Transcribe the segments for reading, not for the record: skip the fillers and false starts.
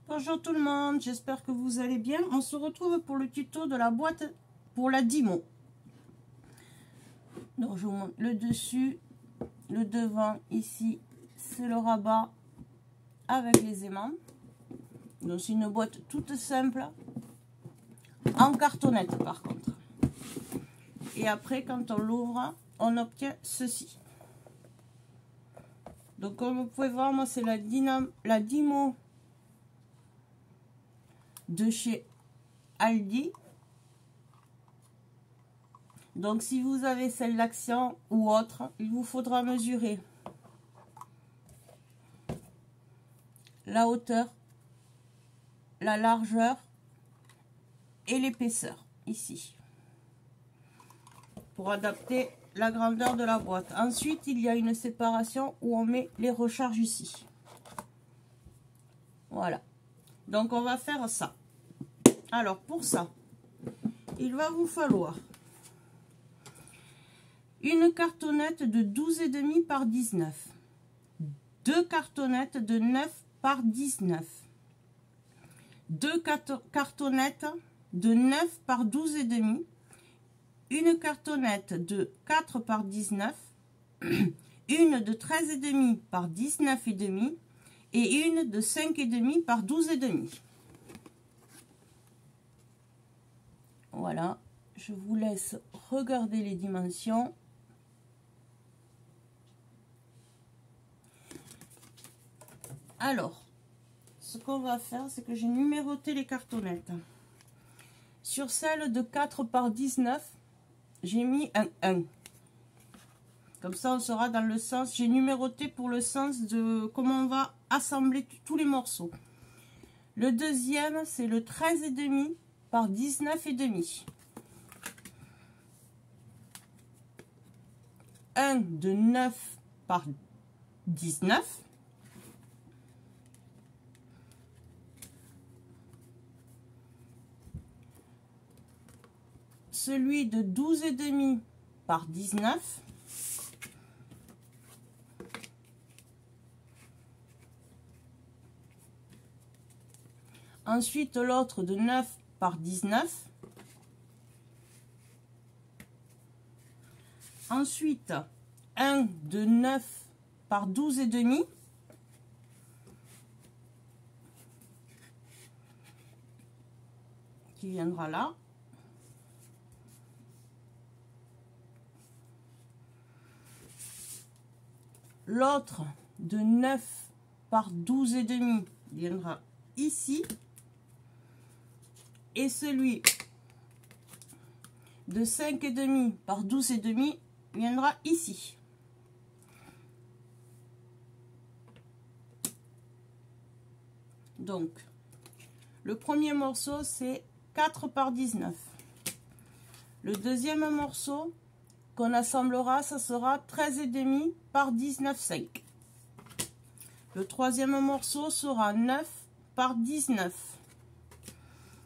Bonjour tout le monde, j'espère que vous allez bien. On se retrouve pour le tuto de la boîte pour la Dymo. Donc je vous montre le dessus, le devant ici, c'est le rabat avec les aimants. Donc c'est une boîte toute simple, en cartonnette par contre. Et après quand on l'ouvre, on obtient ceci. Donc comme vous pouvez voir, moi c'est la Dymo de chez Aldi. Donc si vous avez celle d'Action ou autre, il vous faudra mesurer la hauteur, la largeur et l'épaisseur ici pour adapter la grandeur de la boîte. Ensuite il y a une séparation où on met les recharges ici. Voilà, donc on va faire ça. Alors pour ça, il va vous falloir une cartonnette de 12,5 par 19, deux cartonnettes de 9 par 19, deux cartonnettes de 9 par 12,5, une cartonnette de 4 par 19, une de 13,5 par 19,5 et une de 5,5 par 12,5. Voilà, je vous laisse regarder les dimensions. Alors, ce qu'on va faire, c'est que j'ai numéroté les cartonnettes. Sur celle de 4 par 19, j'ai mis un 1. Comme ça, on sera dans le sens, j'ai numéroté pour le sens de comment on va assembler tous les morceaux. Le deuxième, c'est le 13,5 par 19,5. Un de 9 par 19. Celui de 12,5 par 19. Ensuite, l'autre de 9 par 19. Ensuite, un de 9 par 12,5. Qui viendra là. L'autre de 9 par 12,5 viendra ici. Et celui de 5,5 par 12,5 viendra ici. Donc, le premier morceau, c'est 4 par 19. Le deuxième morceau qu'on assemblera, ça sera 13,5 par 19,5. Le troisième morceau sera 9 par 19.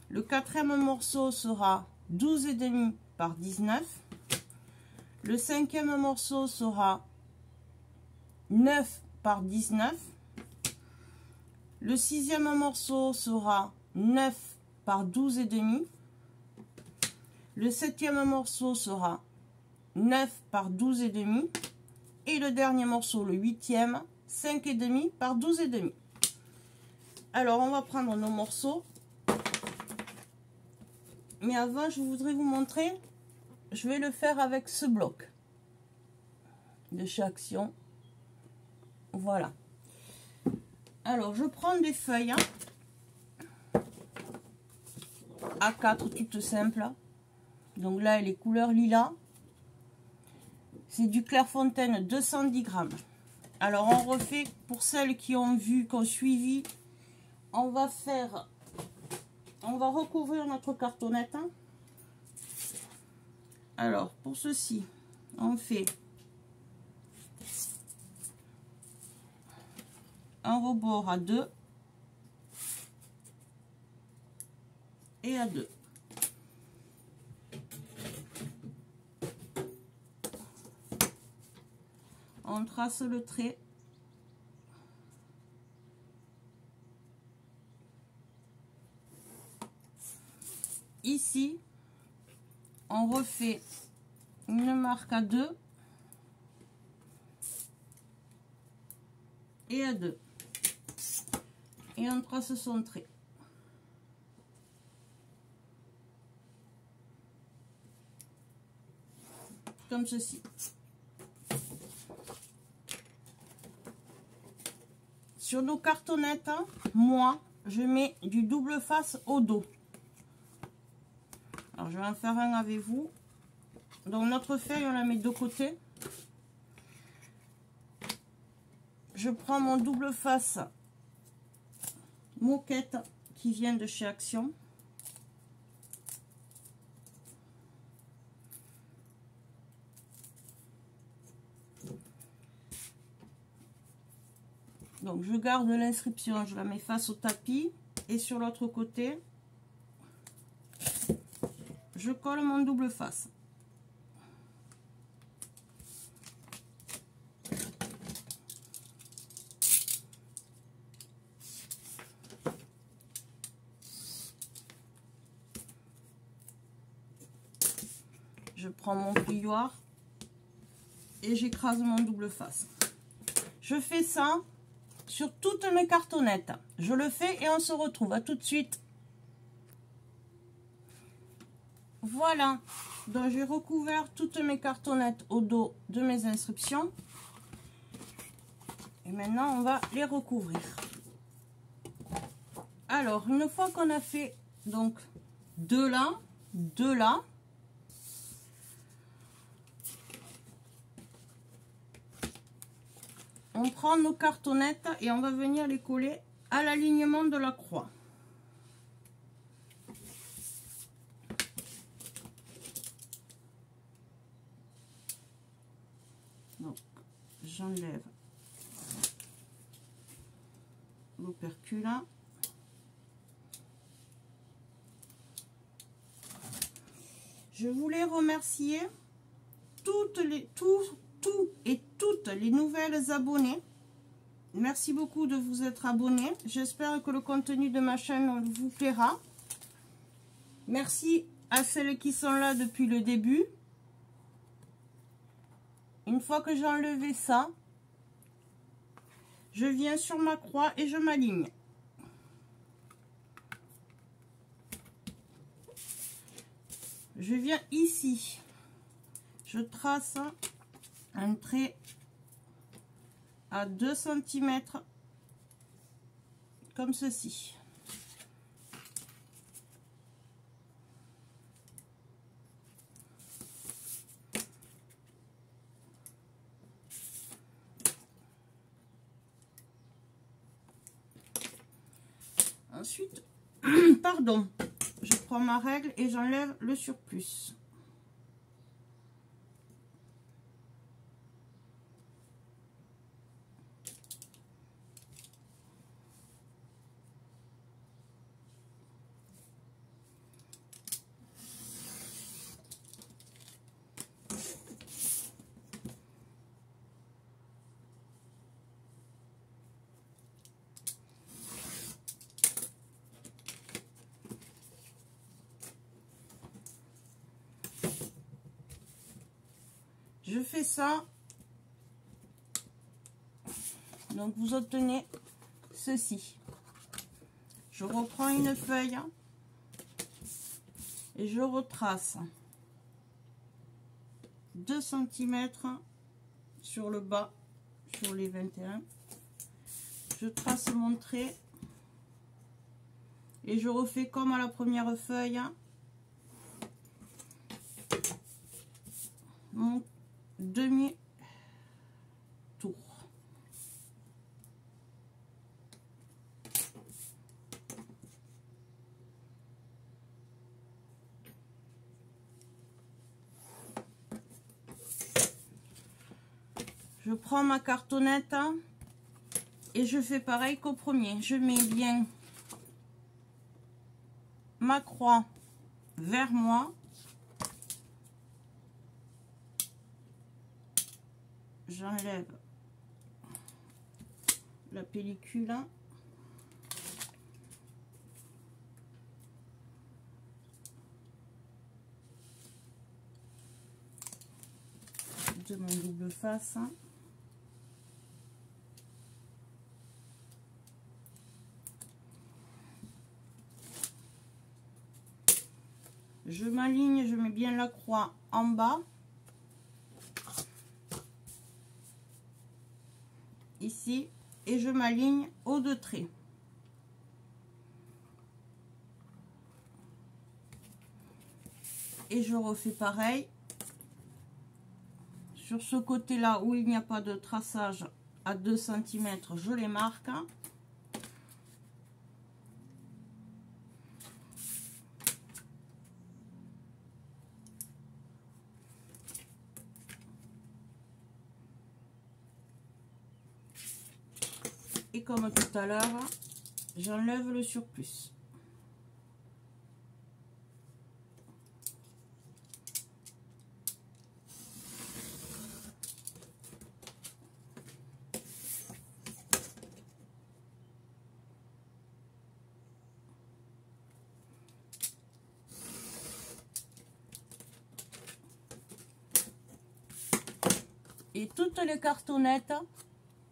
Le quatrième morceau sera 12,5 par 19. Le cinquième morceau sera 9 par 19. Le sixième morceau sera 9 par 12,5. Le septième morceau sera 9 par 12,5. Et le dernier morceau, le huitième, 5,5 par 12,5. Alors, on va prendre nos morceaux. Mais avant, je voudrais vous montrer, je vais le faire avec ce bloc de chez Action. Voilà. Alors, je prends des feuilles A4 toutes simples. Donc là, elle est couleur lilas. C'est du Clairefontaine 210 grammes. Alors, on refait, pour celles qui ont vu, qui ont suivi, on va recouvrir notre cartonnette. Alors, pour ceci, on fait un rebord à 2 et à 2. On trace le trait. ici, on refait une marque à 2 et à 2 et on trace son trait. Comme ceci. Sur nos cartonnettes, moi, je mets du double face au dos. Alors, je vais en faire un avec vous. Donc, notre feuille, on la met de côté. Je prends mon double face moquette qui vient de chez Action. Donc je garde l'inscription, je la mets face au tapis et sur l'autre côté, je colle mon double face. Je prends mon plioir et j'écrase mon double face. Je fais ça sur toutes mes cartonnettes. Je le fais et on se retrouve. À tout de suite. Voilà. Donc j'ai recouvert toutes mes cartonnettes au dos de mes inscriptions. Et maintenant on va les recouvrir. Alors une fois qu'on a fait donc deux là, on prend nos cartonnettes et on va venir les coller à l'alignement de la croix. Donc, j'enlève l'opercule. Je voulais remercier toutes les nouvelles abonnées. Merci beaucoup de vous être abonnés. J'espère que le contenu de ma chaîne vous plaira. Merci à celles qui sont là depuis le début. Une fois que j'ai enlevé ça, je viens sur ma croix et je m'aligne. Je viens ici. Je trace un trait à 2 cm comme ceci. Ensuite, pardon, je prends ma règle et j'enlève le surplus. Je fais ça, donc vous obtenez ceci. Je reprends une feuille et je retrace 2 cm sur le bas, sur les 21. Je trace mon trait et je refais comme à la première feuille mon demi-tour. Je prends ma cartonnette et je fais pareil qu'au premier. Je mets bien ma croix vers moi. J'enlève la pellicule. rajouter mon double face. Je m'aligne, je mets bien la croix en bas. Ici. Et je m'aligne aux deux traits. Et je refais pareil. Sur ce côté-là où il n'y a pas de traçage à 2 cm, je les marque. Et comme tout à l'heure, j'enlève le surplus. Et toutes les cartonnettes,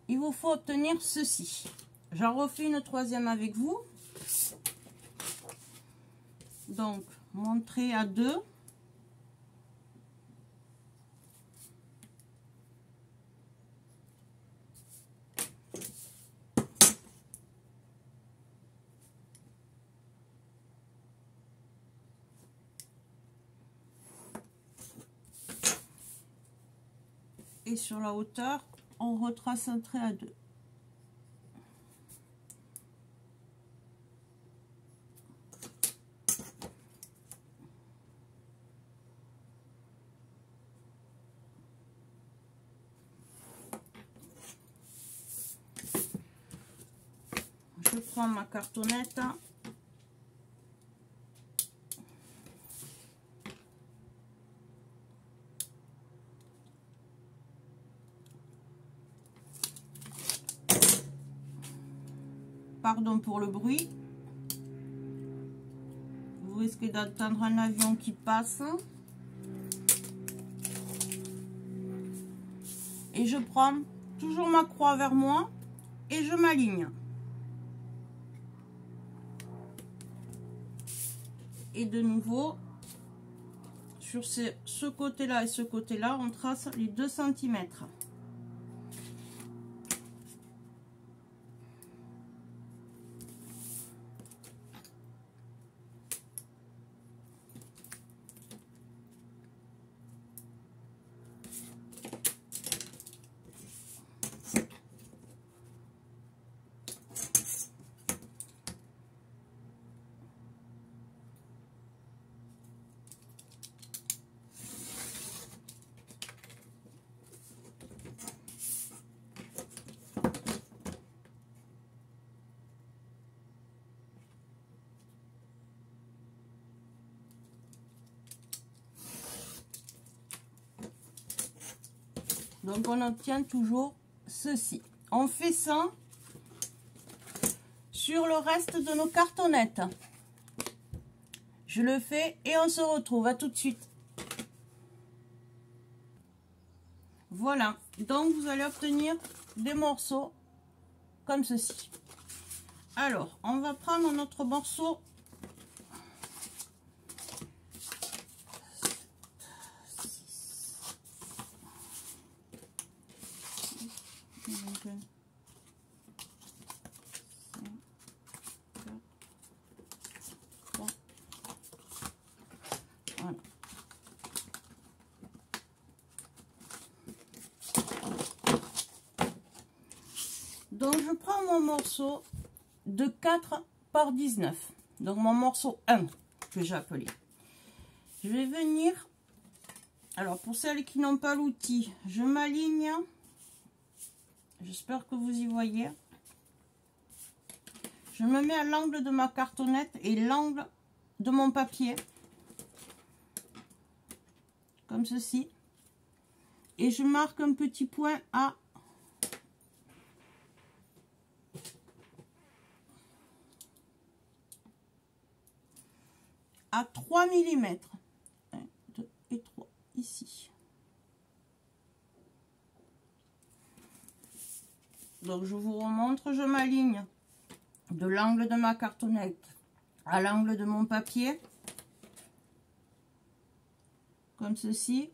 il vous faut obtenir ceci. J'en refais une troisième avec vous. Donc, mon trait à 2. Et sur la hauteur, on retrace un trait à 2. Je prends ma cartonnette. Pardon pour le bruit. Vous risquez d'entendre un avion qui passe. Et je prends toujours ma croix vers moi et je m'aligne. Et de nouveau, sur ce côté-là et ce côté-là, on trace les 2 cm. Donc on obtient toujours ceci. On fait ça sur le reste de nos cartonnettes. Je le fais et on se retrouve. À tout de suite. Voilà. Donc vous allez obtenir des morceaux comme ceci. Alors, on va prendre notre morceau. Voilà. Donc je prends mon morceau de 4 par 19. Donc mon morceau 1 que j'ai appelé. Je vais venir. Alors pour celles qui n'ont pas l'outil, je m'aligne. J'espère que vous y voyez. Je me mets à l'angle de ma cartonnette et l'angle de mon papier. Comme ceci. Et je marque un petit point à 3 mm. 1, 2 et 3 ici. Donc je vous remontre, je m'aligne de l'angle de ma cartonnette à l'angle de mon papier, comme ceci,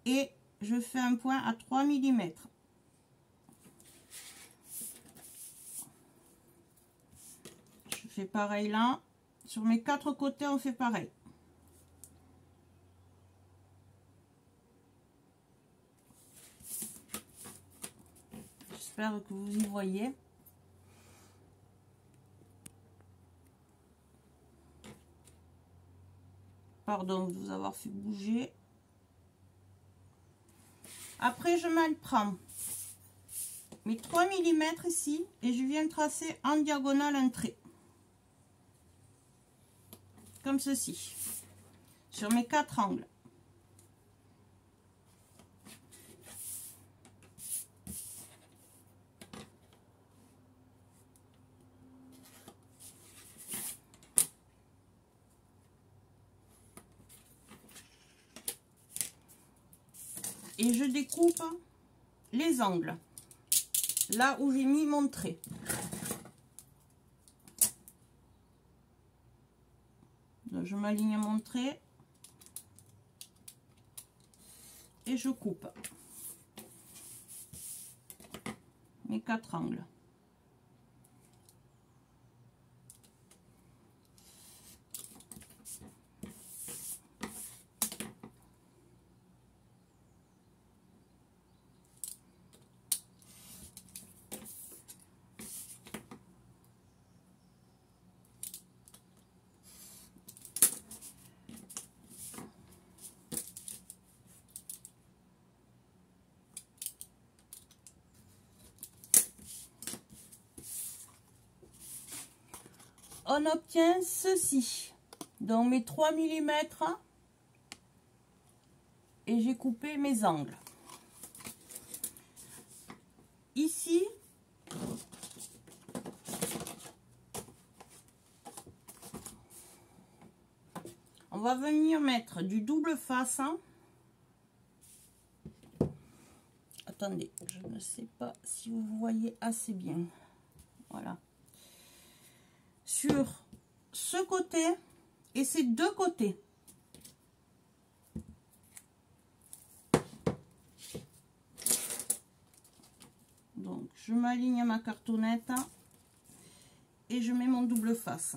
et je fais un point à 3 mm. Je fais pareil là, sur mes 4 côtés on fait pareil. J'espère que vous y voyez. Pardon de vous avoir fait bouger. Après, je mal prends mes 3 mm ici et je viens tracer en diagonale un trait. Comme ceci. Sur mes 4 angles. Et je découpe les angles, là où j'ai mis mon trait. Donc je m'aligne mon trait et je coupe mes 4 angles. On obtient ceci. Donc mes 3 mm et j'ai coupé mes angles. Ici, on va venir mettre du double face. Attendez, je ne sais pas si vous voyez assez bien. Voilà. Sur ce côté et ces deux côtés. Donc je m'aligne à ma cartonnette et je mets mon double face.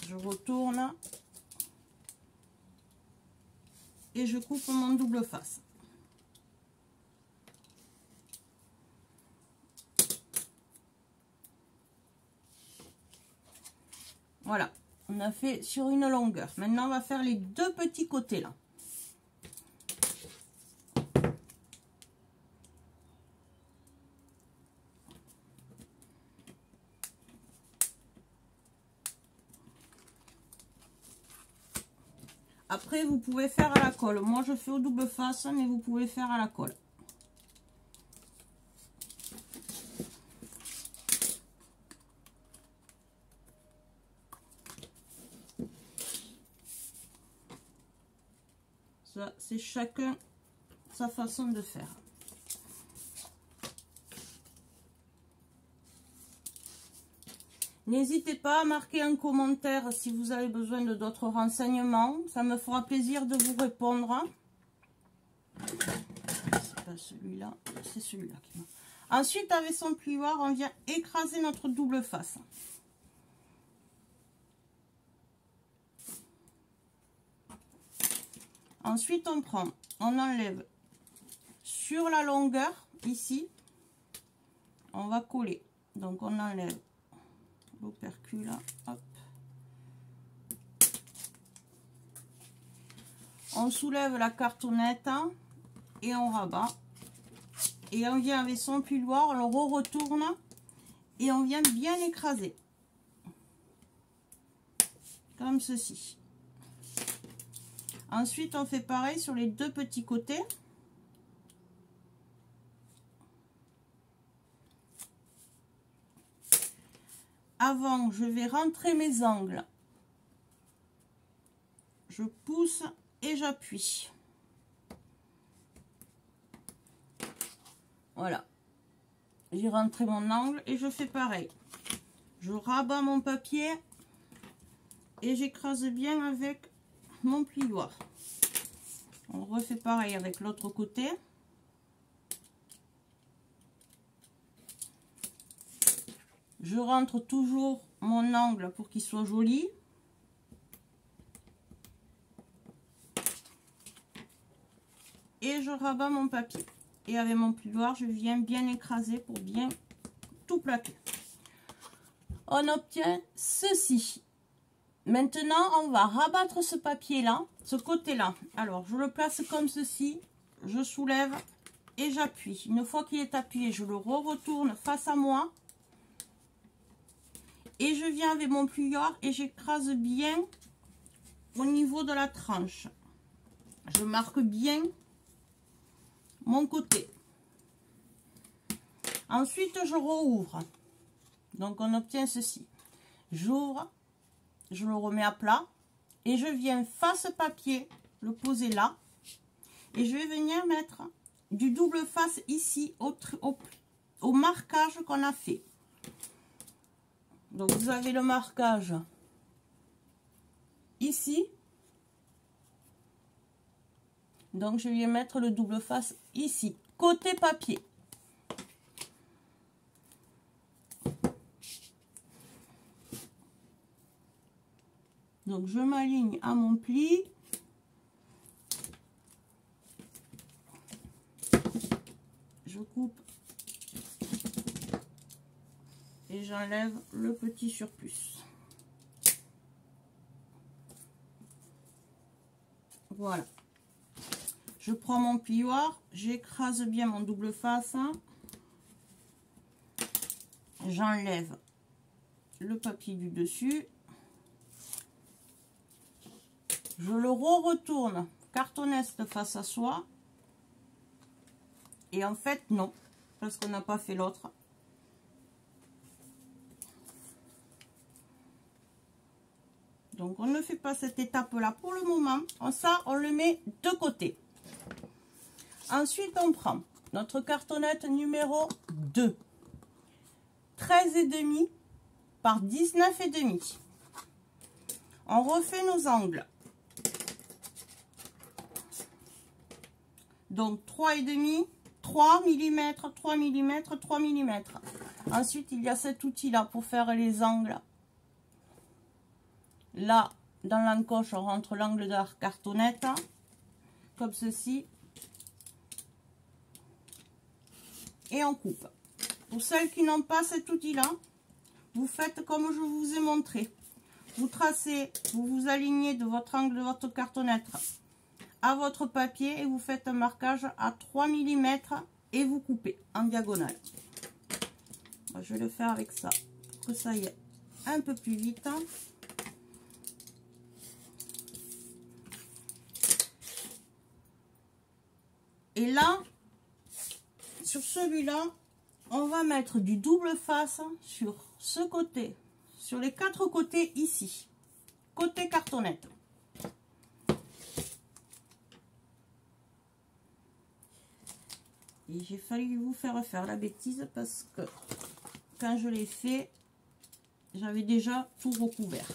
Je retourne et je coupe mon double face. Voilà, on a fait sur une longueur. Maintenant, on va faire les deux petits côtés là. Après, vous pouvez faire à la colle. Moi, je fais au double face, mais vous pouvez faire à la colle. Ça, c'est chacun sa façon de faire. N'hésitez pas à marquer un commentaire si vous avez besoin de d'autres renseignements. Ça me fera plaisir de vous répondre. C'est pas celui-là, c'est celui-là qui m'a... Ensuite, avec son plioir, on vient écraser notre double face. Ensuite, on prend, on enlève sur la longueur, ici, on va coller. Donc, on enlève l'opercule, hop. On soulève la cartonnette et on rabat. Et on vient avec son plioir, on le retourne et on vient bien écraser. Comme ceci. Ensuite, on fait pareil sur les deux petits côtés. Avant, je vais rentrer mes angles. Je pousse et j'appuie. Voilà. j'ai rentré mon angle et je fais pareil. Je rabats mon papier et j'écrase bien avec mon plioir. On refait pareil avec l'autre côté. Je rentre toujours mon angle pour qu'il soit joli. Et je rabats mon papier. Et avec mon plioir, je viens bien écraser pour bien tout plaquer. On obtient ceci. Maintenant, on va rabattre ce papier-là, ce côté-là. Alors, je le place comme ceci. Je soulève et j'appuie. Une fois qu'il est appuyé, je le retourne face à moi. Et je viens avec mon plioir et j'écrase bien au niveau de la tranche. Je marque bien mon côté. Ensuite, je rouvre. Donc, on obtient ceci. J'ouvre, je le remets à plat et je viens face papier, le poser là. Et je vais venir mettre du double face ici au marquage qu'on a fait. Donc, vous avez le marquage ici. Donc, je vais mettre le double face ici, côté papier. Donc, je m'aligne à mon pli. Je coupe et j'enlève le petit surplus. Voilà. Je prends mon plioir, j'écrase bien mon double face. J'enlève le papier du dessus. Je le retourne cartoneste face à soi. Et en fait, non, parce qu'on n'a pas fait l'autre. Donc, on ne fait pas cette étape-là pour le moment. Ça, on le met de côté. Ensuite, on prend notre cartonnette numéro 2. 13,5 par 19,5. On refait nos angles. Donc, 3,5, 3 mm, 3 mm, 3 mm. Ensuite, il y a cet outil-là pour faire les angles. Là, dans l'encoche, on rentre l'angle de la cartonnette, comme ceci. Et on coupe. Pour celles qui n'ont pas cet outil-là, vous faites comme je vous ai montré. Vous tracez, vous vous alignez de votre angle de votre cartonnette à votre papier et vous faites un marquage à 3 mm et vous coupez en diagonale. Je vais le faire avec ça pour que ça aille un peu plus vite. Et là, sur celui-là, on va mettre du double face sur ce côté, sur les 4 côtés ici, côté cartonnette. Et j'ai failli vous faire la bêtise parce que quand je l'ai fait, j'avais déjà tout recouvert.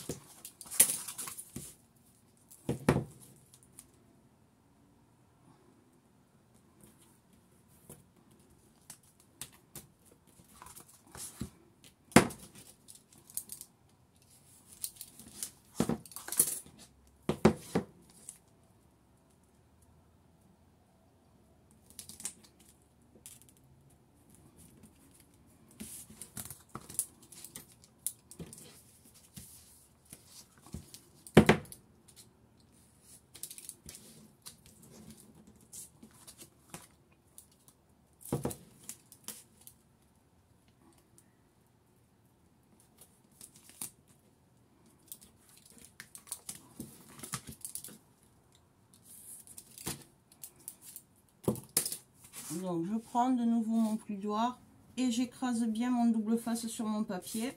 Donc je prends de nouveau mon plioir et j'écrase bien mon double face sur mon papier,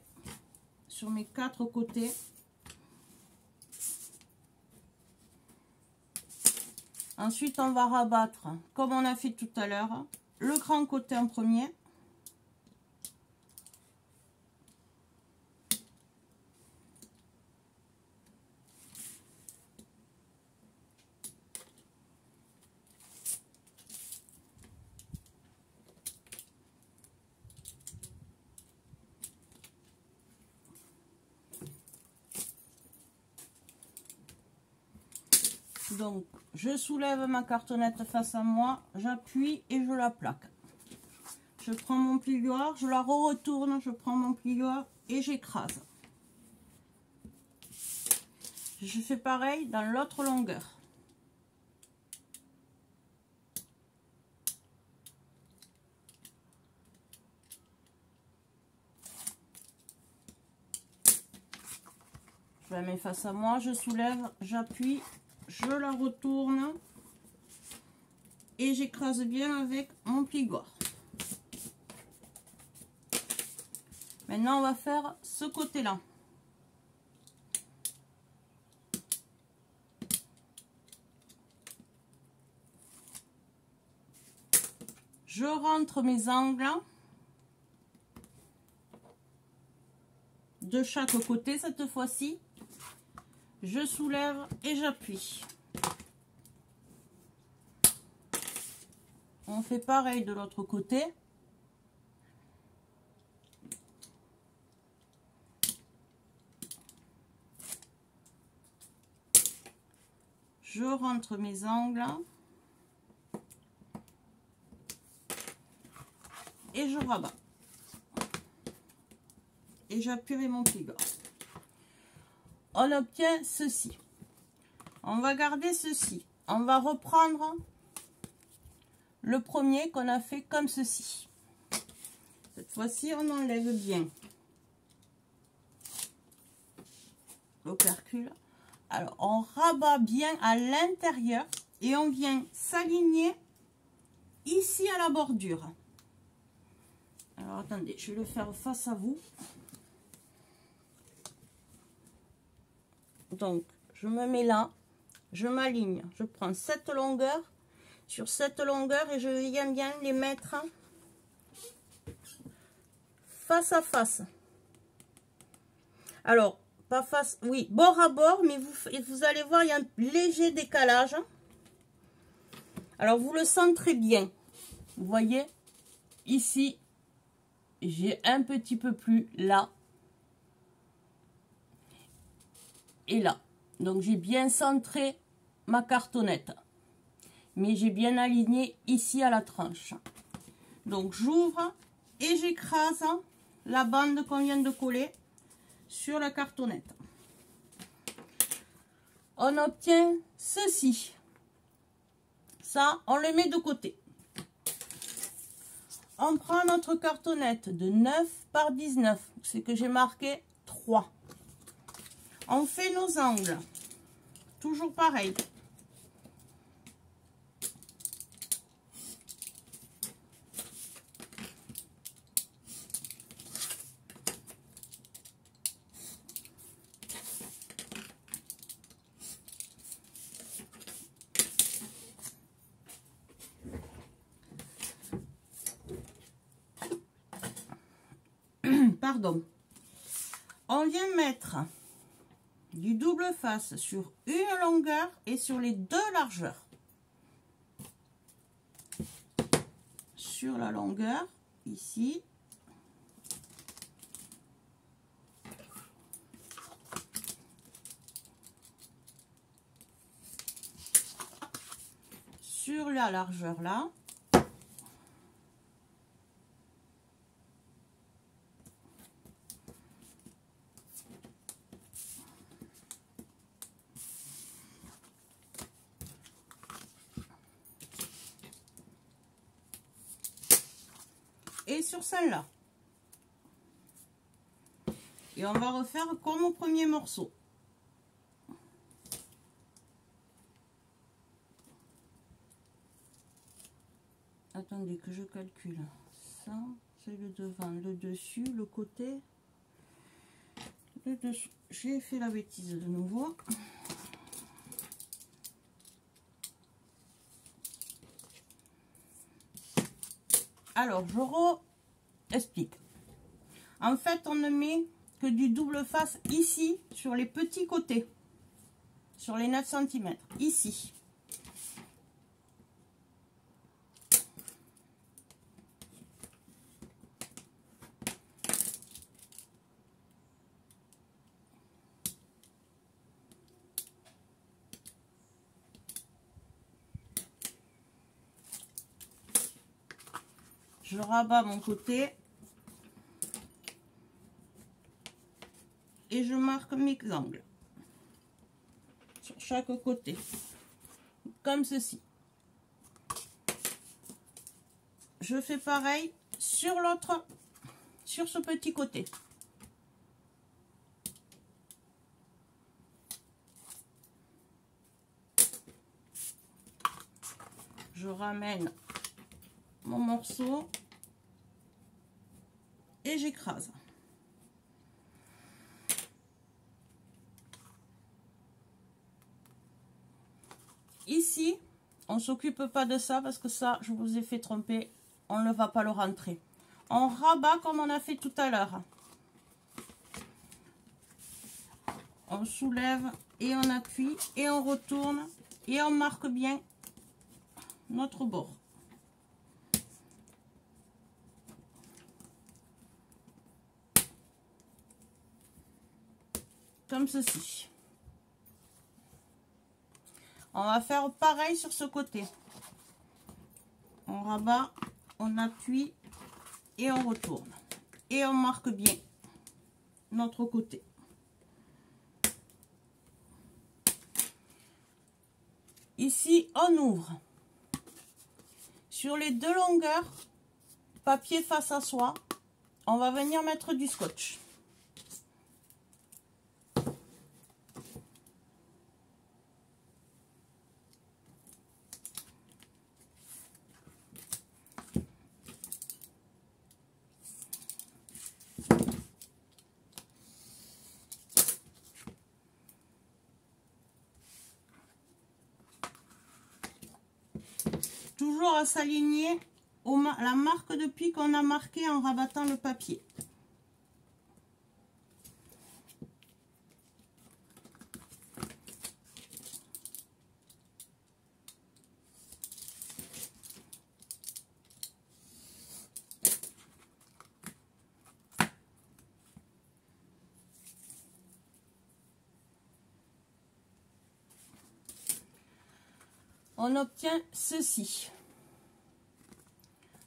sur mes 4 côtés. Ensuite on va rabattre, comme on a fait tout à l'heure, le grand côté en premier. Donc, je soulève ma cartonnette face à moi, j'appuie et je la plaque. Je prends mon plioir, je la retourne, je prends mon plioir et j'écrase. Je fais pareil dans l'autre longueur. Je la mets face à moi, je soulève, j'appuie, je la retourne et j'écrase bien avec mon plioir. Maintenant, on va faire ce côté-là. Je rentre mes angles de chaque côté cette fois-ci. Je soulève et j'appuie. On fait pareil de l'autre côté. Je rentre mes angles. Et je rabats. Et j'appuie avec mon plioir. On obtient ceci. On va garder ceci. On va reprendre le premier qu'on a fait comme ceci. Cette fois-ci, on enlève bien l'opercule. Alors, on rabat bien à l'intérieur et on vient s'aligner ici à la bordure. Alors, attendez, je vais le faire face à vous. Donc, je me mets là, je m'aligne, je prends cette longueur sur cette longueur et je viens bien les mettre face à face. Alors, pas face, oui, bord à bord, mais vous allez voir, il y a un léger décalage. Alors, vous le centrez bien. Vous voyez, ici, j'ai un petit peu plus là. Et là. Donc, j'ai bien centré ma cartonnette. Mais j'ai bien aligné ici à la tranche. Donc, j'ouvre et j'écrase la bande qu'on vient de coller sur la cartonnette. On obtient ceci. Ça, on le met de côté. On prend notre cartonnette de 9 par 19. C'est que j'ai marqué 3. On fait nos angles. Toujours pareil. Pardon. On vient mettre du double face sur une longueur et sur les deux largeurs. Sur la longueur, ici. Sur la largeur là. Et sur celle-là. Et on va refaire comme au premier morceau. Attendez que je calcule. Ça, c'est le devant, le dessus, le côté, le dessous. J'ai fait la bêtise de nouveau. Alors, je explique. En fait, on ne met que du double face ici, sur les petits côtés. Sur les 9 cm. Ici. Je rabats mon côté. Et je marque mes angles. Sur chaque côté. Comme ceci. Je fais pareil sur l'autre, sur ce petit côté. Je ramène mon morceau et j'écrase. Ici, on ne s'occupe pas de ça parce que ça, je vous ai fait tromper, on ne va pas le rentrer. On rabat comme on a fait tout à l'heure. On soulève et on appuie et on retourne et on marque bien notre bord. Comme ceci. On va faire pareil sur ce côté. On rabat, on appuie et on retourne. Et on marque bien notre côté. Ici, on ouvre. Sur les deux longueurs, papier face à soi, on va venir mettre du scotch. Toujours à s'aligner à la marque de pli qu'on a marqué en rabattant le papier. On obtient ceci.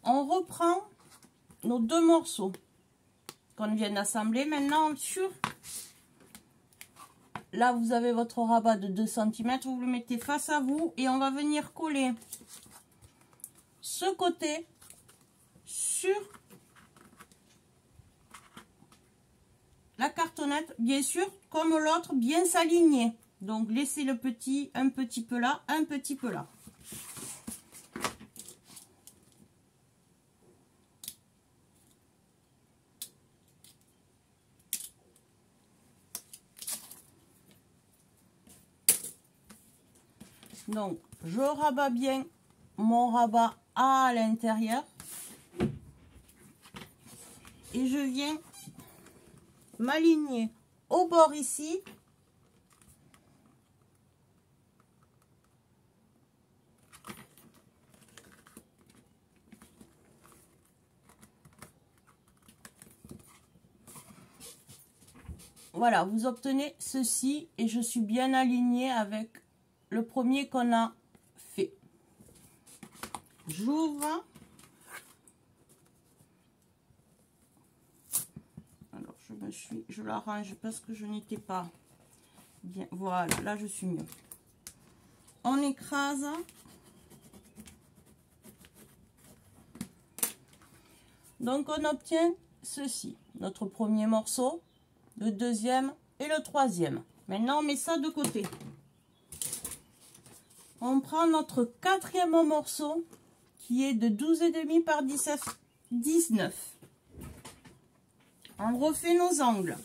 On reprend nos deux morceaux qu'on vient d'assembler. Maintenant, là, vous avez votre rabat de 2 cm. Vous le mettez face à vous et on va venir coller ce côté sur la cartonnette. Bien sûr, comme l'autre, bien s'aligner. Donc, laissez le petit, un petit peu là, un petit peu là. Donc, je rabats bien mon rabat à l'intérieur. Et je viens m'aligner au bord ici. Voilà, vous obtenez ceci et je suis bien alignée avec le premier qu'on a fait. J'ouvre. Alors, je l'arrange parce que je n'étais pas bien. Voilà, là je suis mieux. On écrase. Donc, on obtient ceci. Notre premier morceau, le deuxième et le troisième. Maintenant, on met ça de côté. On prend notre quatrième morceau qui est de 12,5 par 19. On refait nos angles.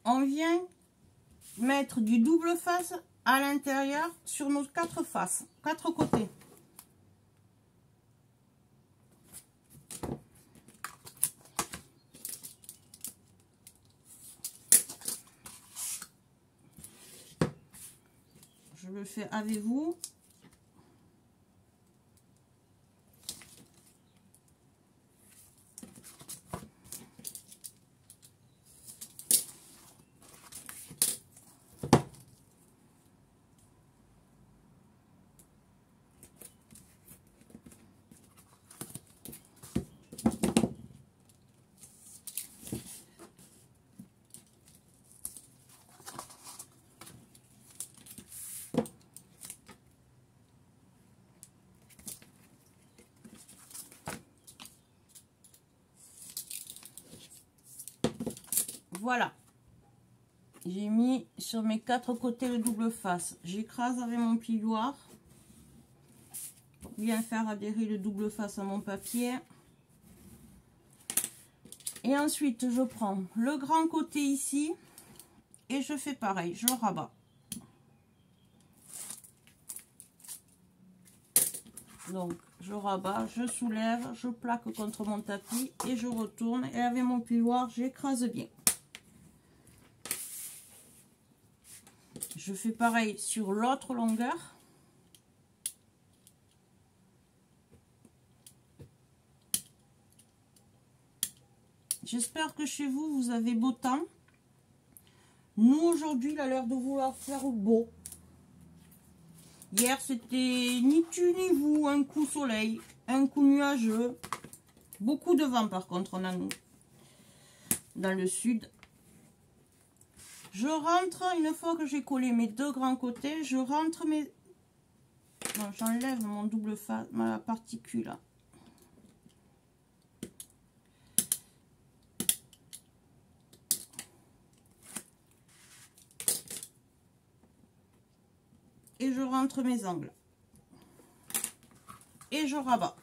On vient mettre du double face à l'intérieur sur nos 4 faces, 4 côtés. Je le fais avec vous. Voilà. J'ai mis sur mes 4 côtés le double face. J'écrase avec mon plioir. Pour bien faire adhérer le double face à mon papier. Et ensuite, je prends le grand côté ici. Et je fais pareil, je rabats. Donc, je rabats, je soulève, je plaque contre mon tapis et je retourne. Et avec mon plioir, j'écrase bien. Je fais pareil sur l'autre longueur. J'espère que chez vous, vous avez beau temps. Nous, aujourd'hui, il a l'air de vouloir faire beau. Hier, c'était ni tu ni vous, un coup soleil, un coup nuageux. Beaucoup de vent, par contre, on a nous, dans le sud. Je rentre, une fois que j'ai collé mes 2 grands côtés, je rentre mes... Non, j'enlève mon double face, ma particule là. Et je rentre mes angles. Et je rabats.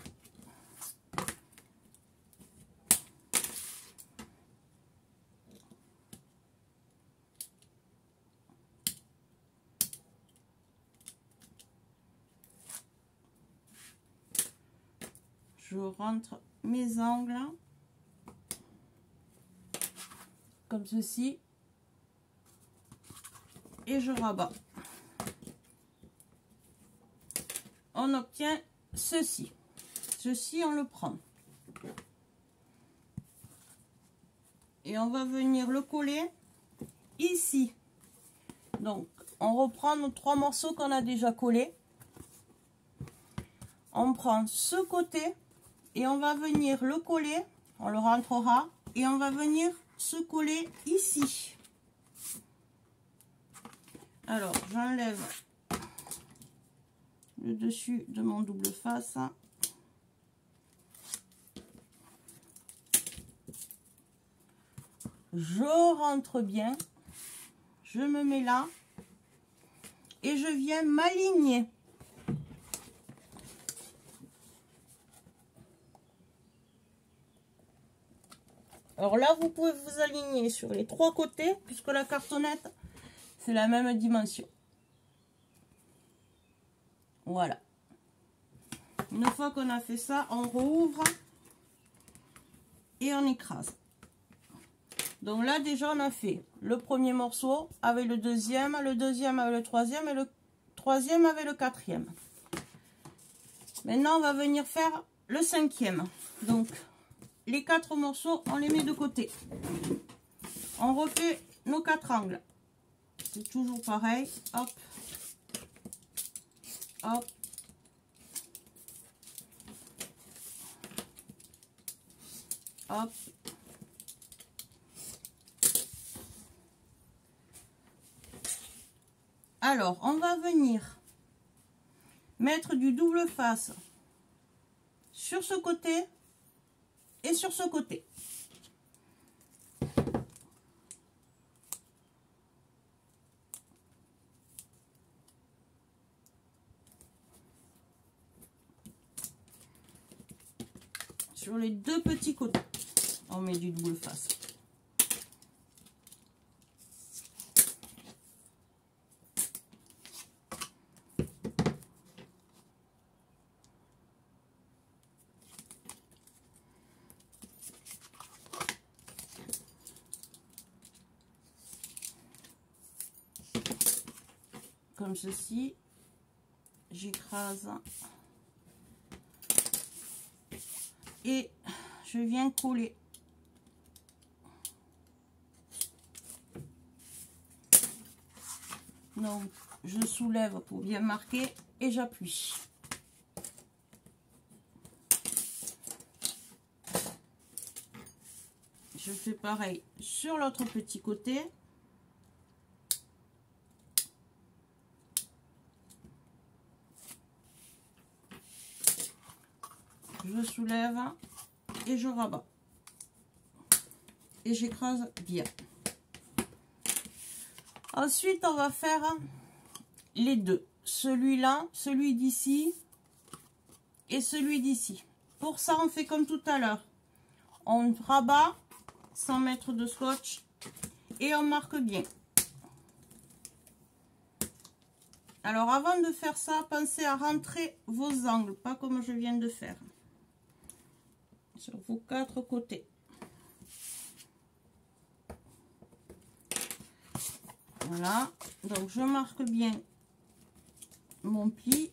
Je rentre mes angles comme ceci et je rabats. On obtient ceci. Ceci, on le prend. Et on va venir le coller ici. Donc, on reprend nos 3 morceaux qu'on a déjà collés. On prend ce côté et on va venir le coller. On le rentrera et on va venir se coller ici. Alors, j'enlève le dessus de mon double face. Je rentre bien. Je me mets là. Et je viens m'aligner. Alors là, vous pouvez vous aligner sur les 3 côtés, puisque la cartonnette, c'est la même dimension. Voilà. Une fois qu'on a fait ça, on rouvre et on écrase. Donc là, déjà, on a fait le premier morceau avec le deuxième avec le troisième et le troisième avec le quatrième. Maintenant, on va venir faire le 5e. Donc, les 4 morceaux, on les met de côté. On refait nos 4 angles. C'est toujours pareil. Hop. Hop. Hop. Alors, on va venir mettre du double face sur ce côté et sur ce côté. Sur les 2 petits côtés, on met du double face. Comme ceci, j'écrase et je viens coller. Donc je soulève pour bien marquer et j'appuie. Je fais pareil sur l'autre petit côté. Je soulève et je rabats. Et j'écrase bien. Ensuite, on va faire les deux. Celui-là, celui d'ici et celui d'ici. Pour ça, on fait comme tout à l'heure. On rabat 100 mètres de scotch et on marque bien. Alors, avant de faire ça, pensez à rentrer vos angles, pas comme je viens de faire. Sur vos 4 côtés. Voilà, donc je marque bien mon pli,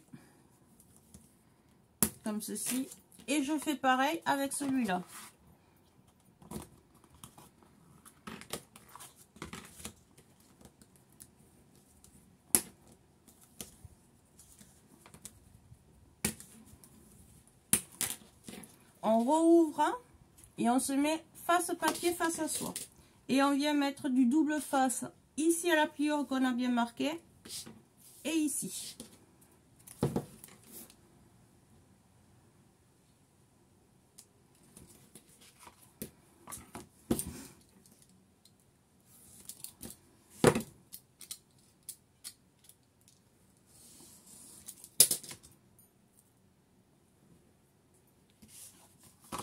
comme ceci, et je fais pareil avec celui-là. On rouvre et on se met face papier face à soi. Et on vient mettre du double face ici à la pliure qu'on a bien marqué et ici.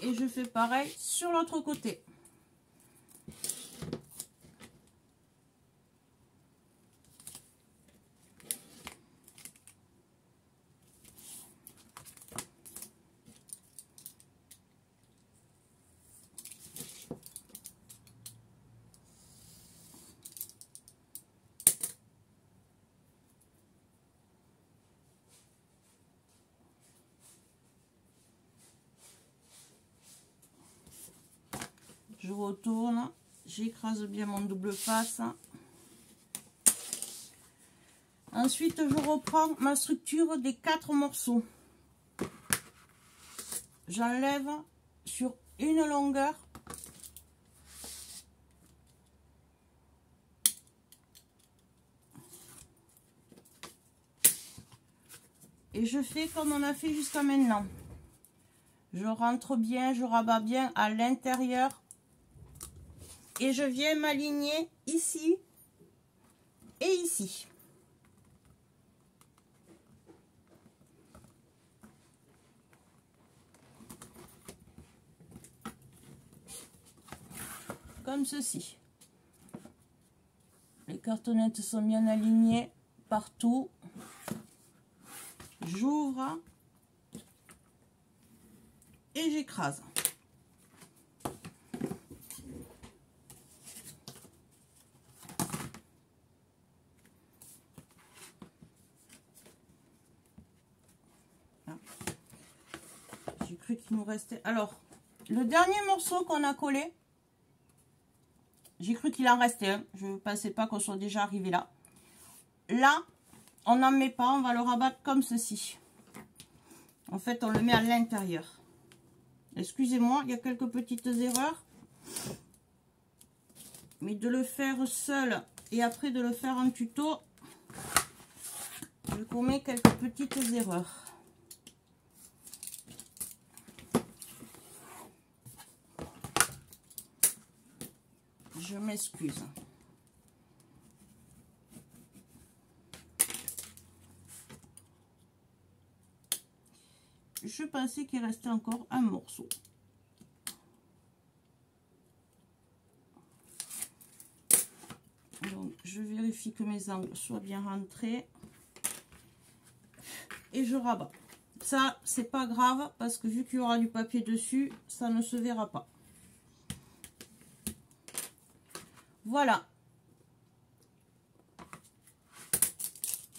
Et je fais pareil sur l'autre côté. Je retourne, j'écrase bien mon double face. Ensuite, je reprends ma structure des 4 morceaux. J'enlève sur une longueur. Et je fais comme on a fait jusqu'à maintenant. Je rentre bien, je rabats bien à l'intérieur. Et je viens m'aligner ici et ici. Comme ceci. Les cartonnettes sont bien alignées partout. J'ouvre et j'écrase. J'ai cru qu'il nous restait. Alors, le dernier morceau qu'on a collé, j'ai cru qu'il en restait un. Je ne pensais pas qu'on soit déjà arrivé là. Là, on n'en met pas, on va le rabattre comme ceci. En fait, on le met à l'intérieur. Excusez-moi, il y a quelques petites erreurs. Mais de le faire seul et après de le faire en tuto, je commets quelques petites erreurs. Je m'excuse. Je pensais qu'il restait encore un morceau. Donc, je vérifie que mes angles soient bien rentrés. Et je rabats. Ça, c'est pas grave parce que vu qu'il y aura du papier dessus, ça ne se verra pas. Voilà.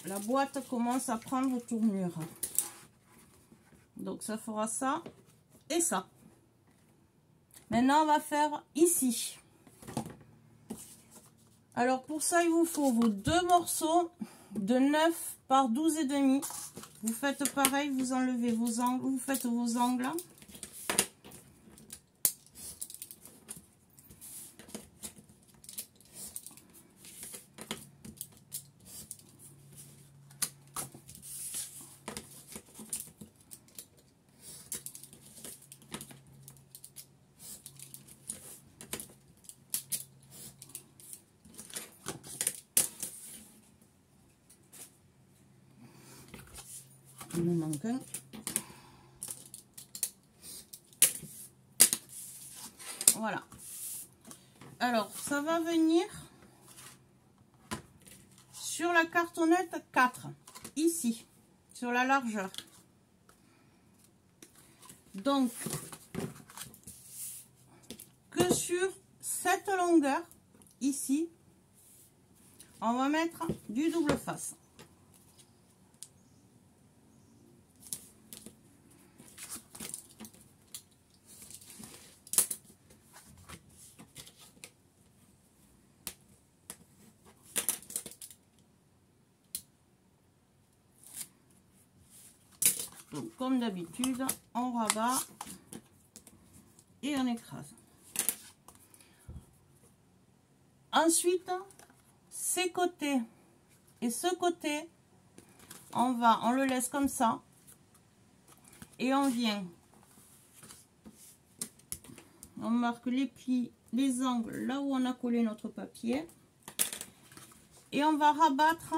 La boîte commence à prendre tournure. Donc, ça fera ça et ça. Maintenant, on va faire ici. Alors, pour ça, il vous faut vos 2 morceaux de 9 par 12,5. Vous faites pareil, vous enlevez vos angles, vous faites vos angles. Il me manque un. Voilà. Alors, ça va venir sur la cartonnette 4, ici, sur la largeur. Donc, que sur cette longueur, ici, on va mettre du double face. Donc, comme d'habitude, on rabat et on écrase. Ensuite, ces côtés et ce côté, on le laisse comme ça et on vient. On marque les plis, les angles là où on a collé notre papier et on va rabattre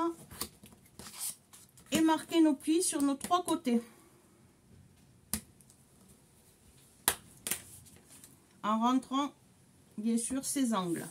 et marquer nos plis sur nos 3 côtés. En rentrant bien sûr ces angles.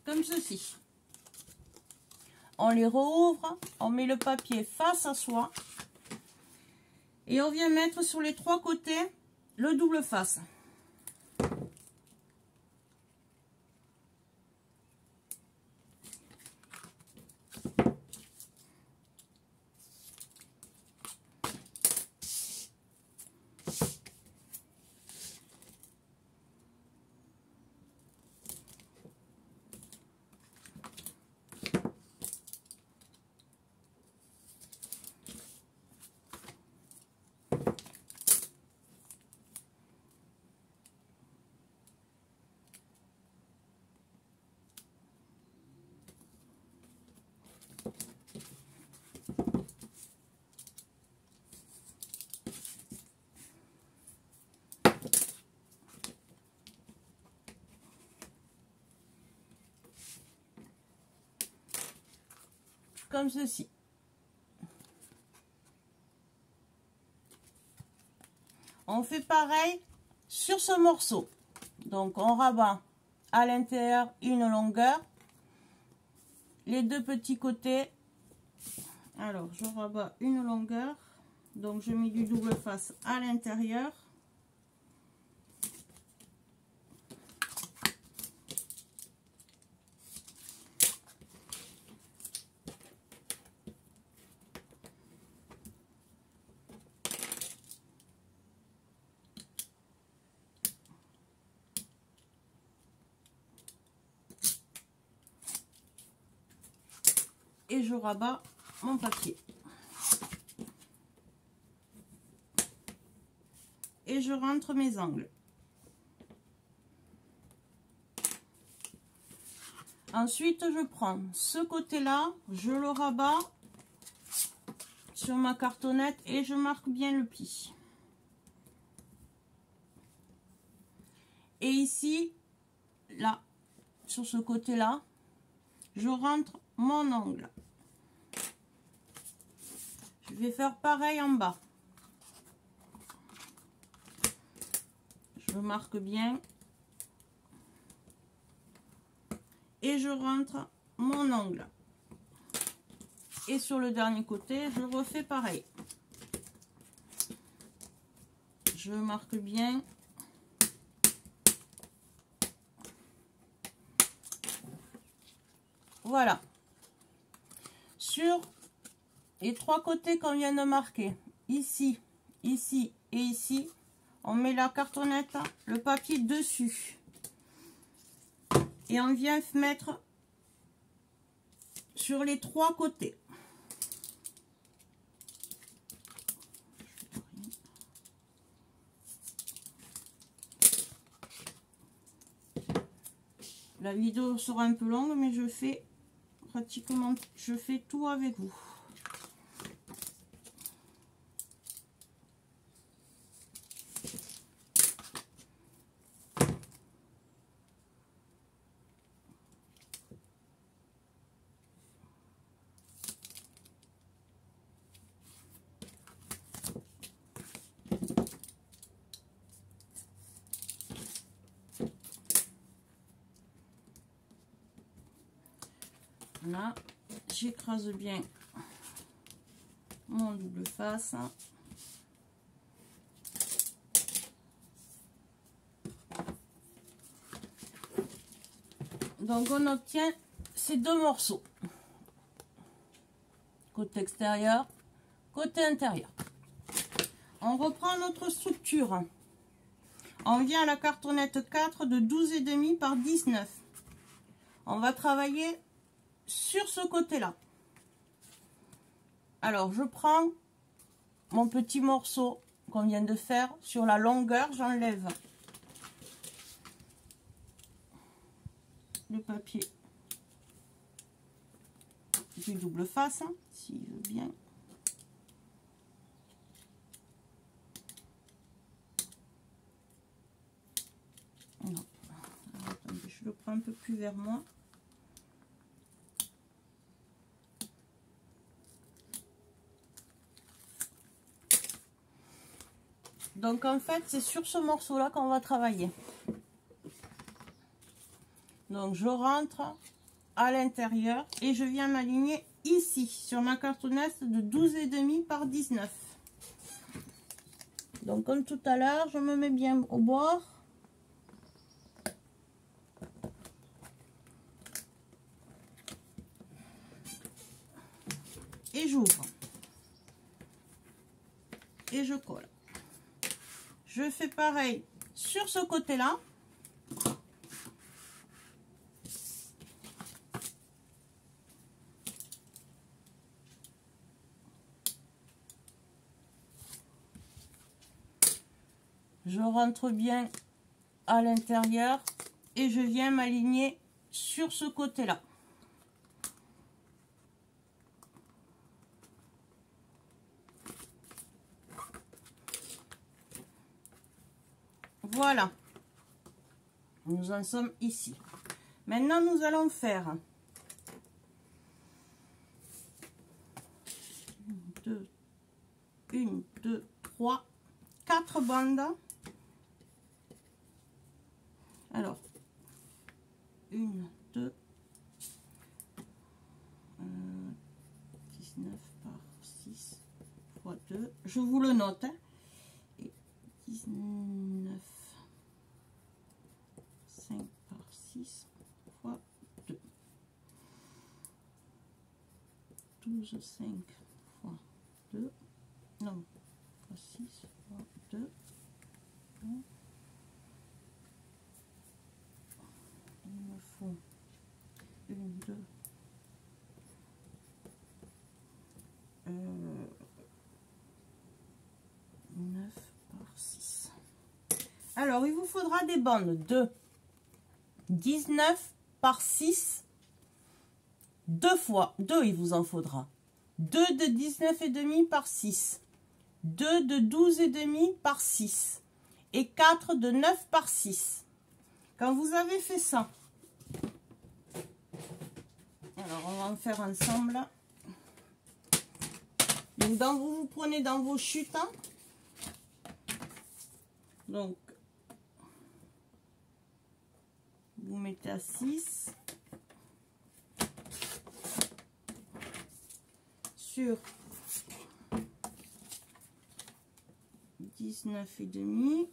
Comme ceci. On les rouvre, on met le papier face à soi et on vient mettre sur les 3 côtés le double face. Comme ceci. On fait pareil sur ce morceau. Donc on rabat à l'intérieur une longueur, les 2 petits côtés. Alors je rabats une longueur, donc je mets du double face à l'intérieur. Et je rabats mon papier. Et je rentre mes angles. Ensuite, je prends ce côté-là, je le rabats sur ma cartonnette et je marque bien le pli. Et ici, là, sur ce côté-là, je rentre mon angle. Je vais faire pareil en bas. Je marque bien. Et je rentre mon angle. Et sur le dernier côté, je refais pareil. Je marque bien. Voilà. Sur les 3 côtés qu'on vient de marquer, ici, ici et ici, on met la cartonnette, le papier dessus. Et on vient mettre sur les 3 côtés. La vidéo sera un peu longue, mais je fais pratiquement, je fais tout avec vous. Là, j'écrase bien mon double face. Donc on obtient ces deux morceaux. Côté extérieur, côté intérieur. On reprend notre structure. On vient à la cartonnette 4 de 12,5 par 19. On va travailler sur ce côté-là. Alors, je prends mon petit morceau qu'on vient de faire sur la longueur, j'enlève le papier du double face, hein, s'il veut bien. Non. Alors, attendez, je le prends un peu plus vers moi. Donc en fait, c'est sur ce morceau-là qu'on va travailler. Donc je rentre à l'intérieur et je viens m'aligner ici, sur ma cartonnette de 12,5 par 19. Donc comme tout à l'heure, je me mets bien au bord. Et j'ouvre. Et je colle. Je fais pareil sur ce côté-là. Je rentre bien à l'intérieur et je viens m'aligner sur ce côté-là. Voilà, nous en sommes ici. Maintenant, nous allons faire 1, 2, 3, 4 bandes. Alors, 1, 2, 19 par 6 fois 2. Je vous le note. Hein. Et 19. 5 par 6 fois 2. 12, 5 fois 2. Non, fois 6 fois 2. Il me faut 1, 2, 9 par 6. Alors, il vous faudra des bandes de 19 par 6, 2 fois, 2 il vous en faudra. 2 de 19,5 par 6, 2 de 12,5 par 6 et 4 de 9 par 6. Quand vous avez fait ça, alors on va en faire ensemble. Donc vous prenez dans vos chutes, hein. Donc vous mettez à 6 sur 19,5.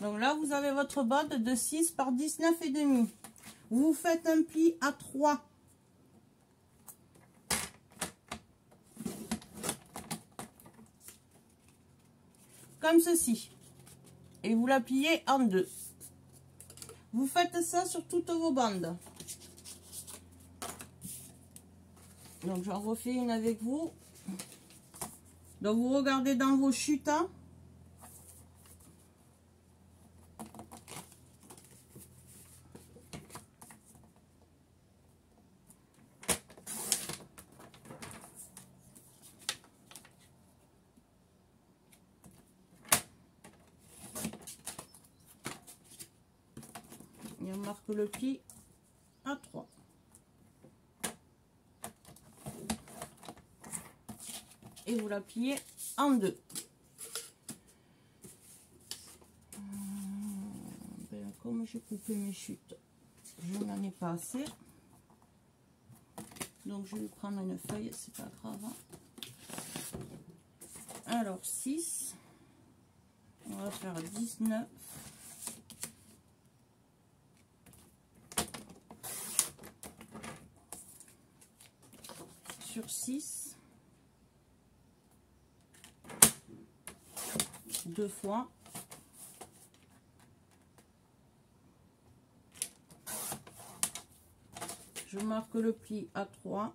Donc là, vous avez votre bande de 6 par 19,5. Vous faites un pli à 3. Comme ceci. Et vous la pliez en 2. Vous faites ça sur toutes vos bandes. Donc j'en refais une avec vous. Donc vous regardez dans vos chutes. Et on marque le pli à 3. Et vous la pliez en 2. Ben, comme j'ai coupé mes chutes, je n'en ai pas assez. Donc je vais prendre une feuille, c'est pas grave. Alors 6, on va faire 19. Sur 6, 2 fois. Je marque le pli à 3.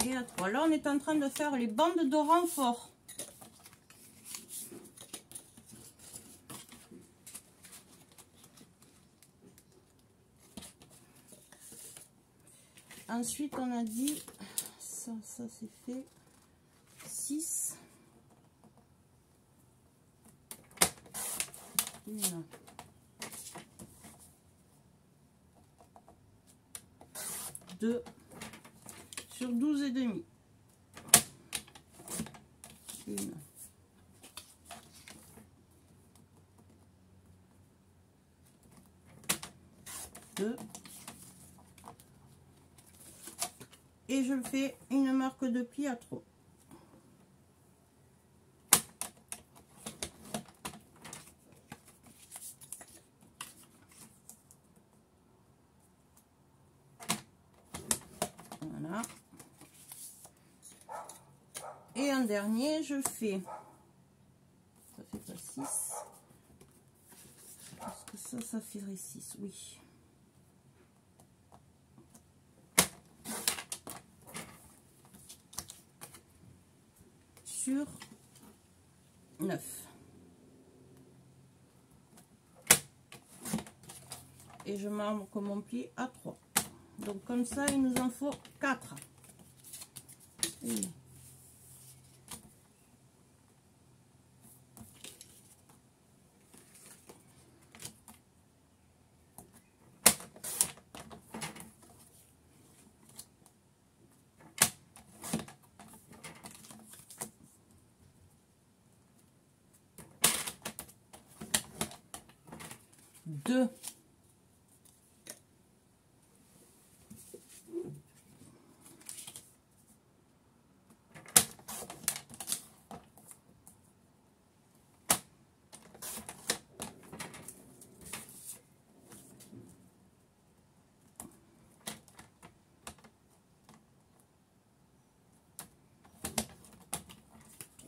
Et à 3. Là, on est en train de faire les bandes de renfort. Ensuite, on a dit, ça c'est fait, 6. 1, 2, sur 12 et demi. 1, 2. Et je fais une marque de pli à 3. Voilà. Et un dernier, je fais, ça fait pas 6, parce que ça ferait 6, oui. Sur 9. Et je marque mon pli à 3. Donc comme ça, il nous en faut 4. 1, 2.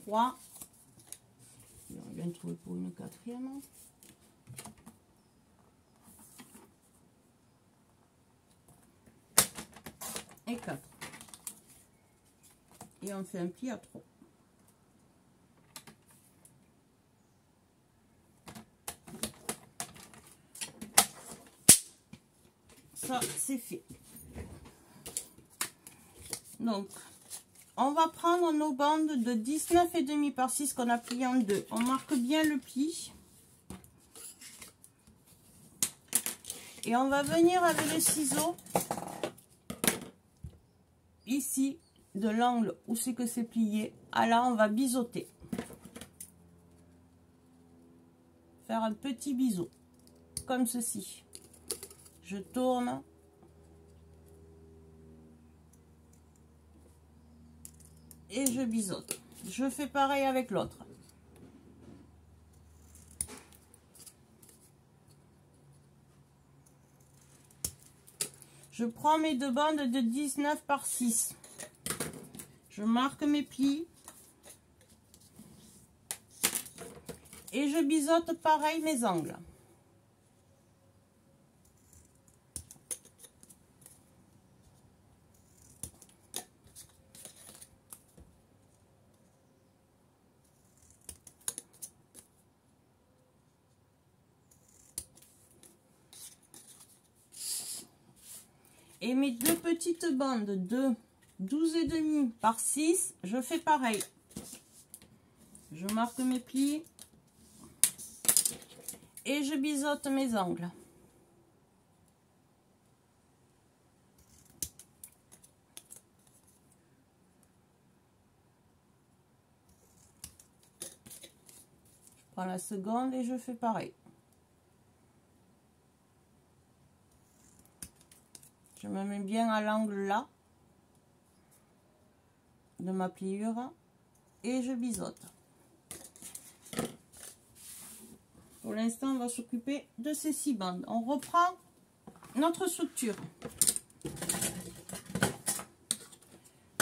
3. On vient de trouver pour une 4e. Et 4. Et on fait un pli à 3. Ça, c'est fait. Donc, on va prendre nos bandes de 19,5 par 6 qu'on a plié en 2. On marque bien le pli. Et on va venir avec le ciseau ici, de l'angle où c'est que c'est plié. À là, on va biseauter. Faire un petit biseau, comme ceci. Je tourne. Et je biseaute. Je fais pareil avec l'autre. Je prends mes deux bandes de 19 par 6. Je marque mes plis. Et je biseaute pareil mes angles. Et mes deux petites bandes de 12,5 par 6, je fais pareil. Je marque mes plis et je biseaute mes angles. Je prends la seconde et je fais pareil. Je me mets bien à l'angle là de ma pliure et je biseaute. Pour l'instant, on va s'occuper de ces 6 bandes. On reprend notre structure.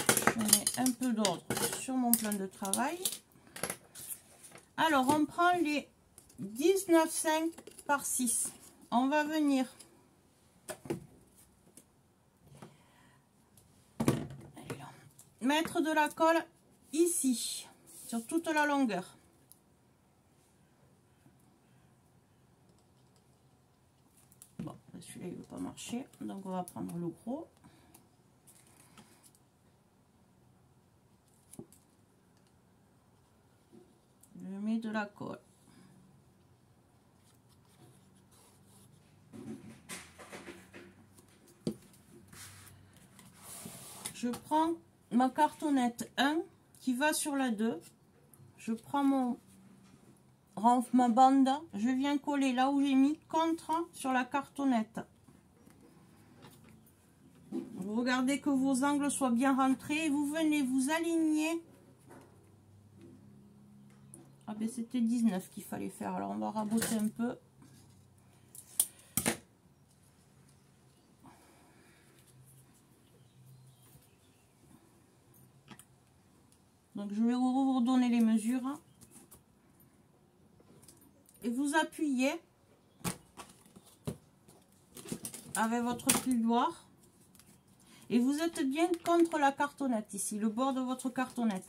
Je mets un peu d'ordre sur mon plan de travail. Alors, on prend les 19,5 par 6. On va venir mettre de la colle ici, sur toute la longueur. Bon, celui-là, il ne veut pas marcher, donc on va prendre le gros. Je mets de la colle. Je prends ma cartonnette 1 qui va sur la 2. Je prends ma bande, je viens coller là où j'ai mis contre sur la cartonnette. Vous regardez que vos angles soient bien rentrés et vous venez vous aligner. Ah ben c'était 19 qu'il fallait faire, alors on va raboter un peu. Donc je vais vous redonner les mesures. Et vous appuyez avec votre plioir. Et vous êtes bien contre la cartonnette ici, le bord de votre cartonnette.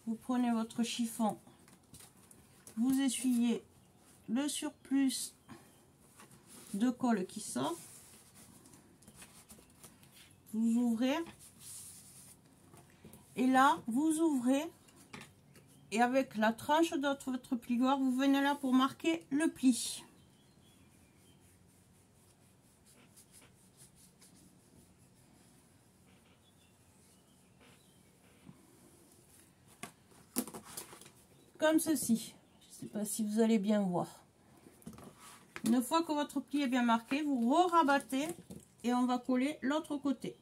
Vous prenez votre chiffon, vous essuyez le surplus de colle qui sort. Vous ouvrez. Et là, vous ouvrez. Et avec la tranche de votre plioir, vous venez là pour marquer le pli. Comme ceci. Je ne sais pas si vous allez bien voir. Une fois que votre pli est bien marqué, vous rabattez et on va coller l'autre côté.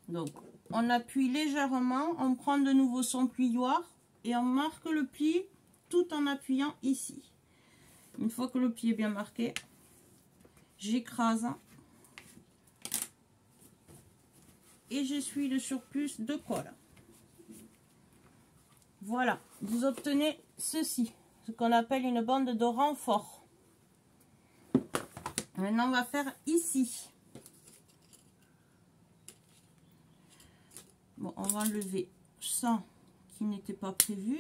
Donc, on appuie légèrement, on prend de nouveau son plioir et on marque le pli tout en appuyant ici. Une fois que le pli est bien marqué, j'écrase et j'essuie le surplus de colle. Voilà, vous obtenez ceci, ce qu'on appelle une bande de renfort. Maintenant, on va faire ici. Bon, on va enlever ça qui n'était pas prévu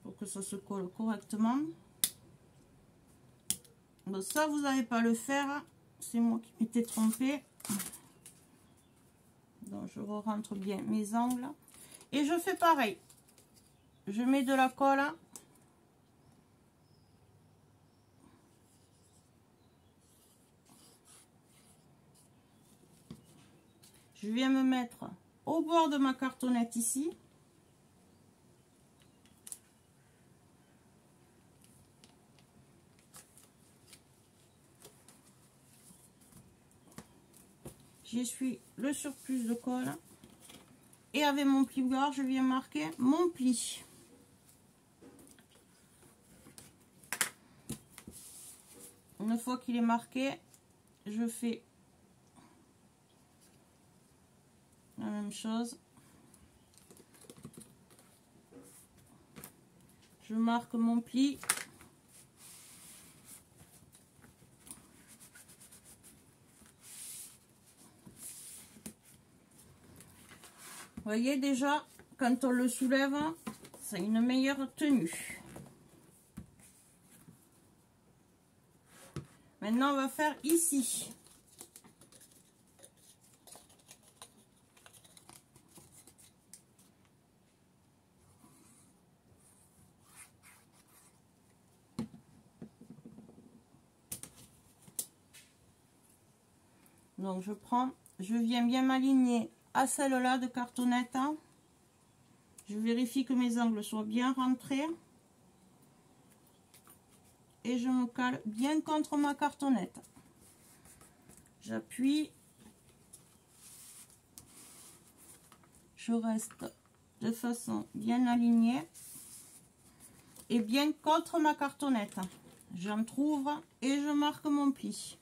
pour que ça se colle correctement. Bon, ça, vous n'allez pas le faire. C'est moi qui m'étais trompée. Donc, je rentre bien mes angles. Et je fais pareil. Je mets de la colle. Je viens me mettre au bord de ma cartonnette ici. J'essuie le surplus de colle. Et avec mon plioir, je viens marquer mon pli. Une fois qu'il est marqué, je fais la même chose. Je marque mon pli. Vous voyez déjà, quand on le soulève, c'est une meilleure tenue. Maintenant, on va faire ici. Donc, je viens bien m'aligner à celle-là de cartonnette. Je vérifie que mes angles soient bien rentrés. Et je me cale bien contre ma cartonnette. J'appuie. Je reste de façon bien alignée. Et bien contre ma cartonnette. J'entrouvre et je marque mon pli.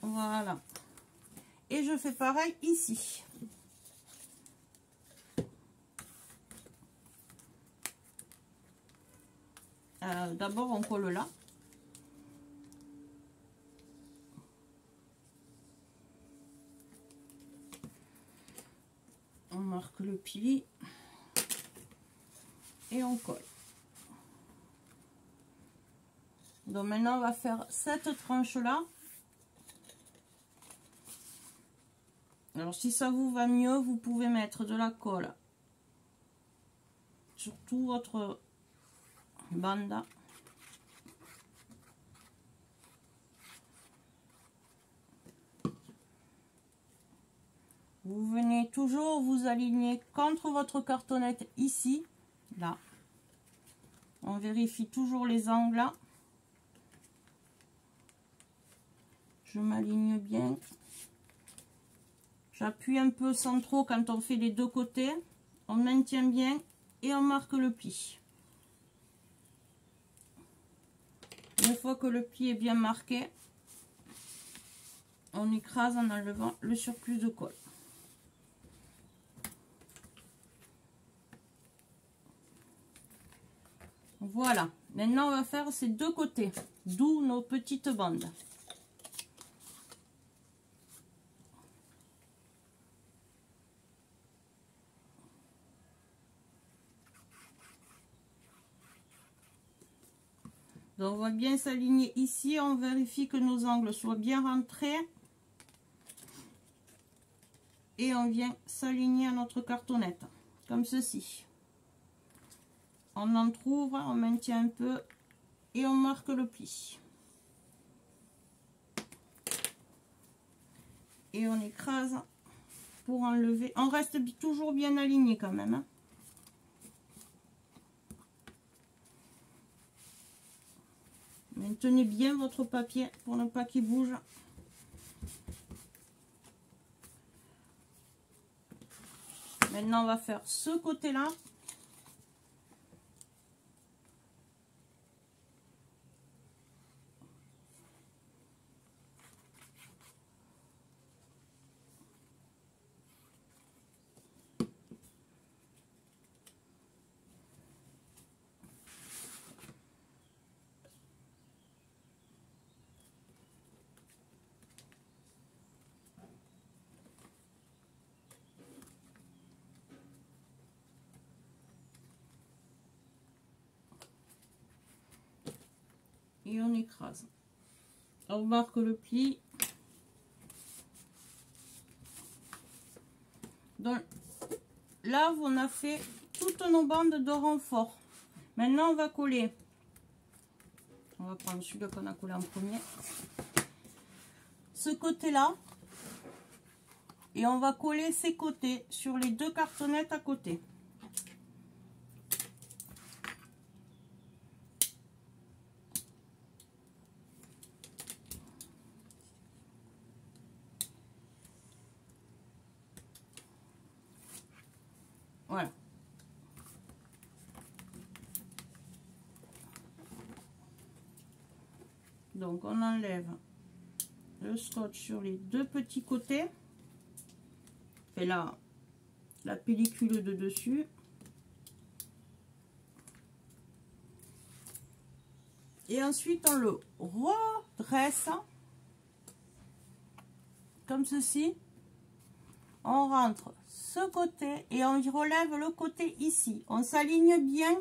Voilà. Et je fais pareil ici. D'abord, on colle là. On marque le pli. Et on colle. Donc maintenant, on va faire cette tranche-là. Alors, si ça vous va mieux, vous pouvez mettre de la colle sur tout votre bande. Vous venez toujours vous aligner contre votre cartonnette ici, là. On vérifie toujours les angles. Je m'aligne bien. J'appuie un peu sans trop quand on fait les deux côtés. On maintient bien et on marque le pli. Une fois que le pli est bien marqué, on écrase en enlevant le surplus de colle. Voilà. Maintenant, on va faire ces deux côtés, d'où nos petites bandes. Donc, on va bien s'aligner ici. On vérifie que nos angles soient bien rentrés. Et on vient s'aligner à notre cartonnette, comme ceci. On entrouvre, on maintient un peu et on marque le pli. Et on écrase pour enlever. On reste toujours bien aligné quand même, hein. Maintenez bien votre papier pour ne pas qu'il bouge. Maintenant, on va faire ce côté-là. Et on écrase. On marque le pli. Donc là, on a fait toutes nos bandes de renfort. Maintenant, on va coller. On va prendre celui-là qu'on a collé en premier. Ce côté-là. Et on va coller ces côtés sur les deux cartonnettes à côté. Voilà. Donc on enlève le scotch sur les deux petits côtés. Et là, la pellicule de dessus. Et ensuite on le redresse comme ceci. On rentre ce côté et on relève le côté ici. On s'aligne bien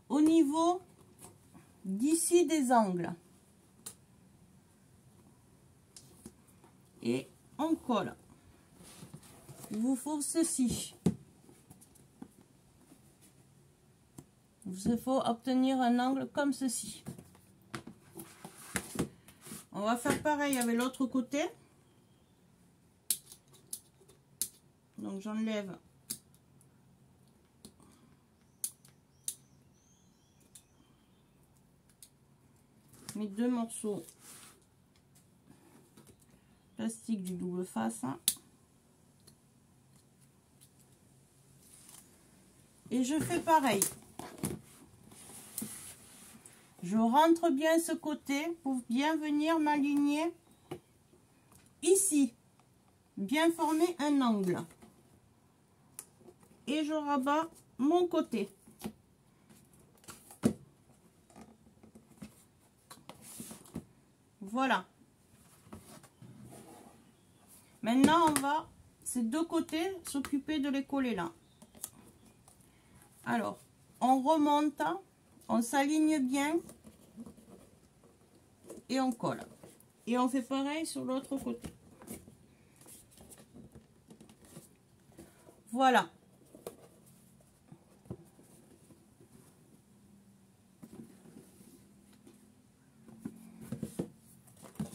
au niveau d'ici des angles. Et on colle. Il vous faut ceci. Il faut obtenir un angle comme ceci. On va faire pareil avec l'autre côté. Donc j'enlève mes deux morceaux plastique du double face. Et je fais pareil. Je rentre bien ce côté pour bien venir m'aligner ici. Bien former un angle. Et je rabats mon côté. Voilà. Maintenant, on va, ces deux côtés, s'occuper de les coller là. Alors, on remonte, on s'aligne bien et on colle. Et on fait pareil sur l'autre côté. Voilà.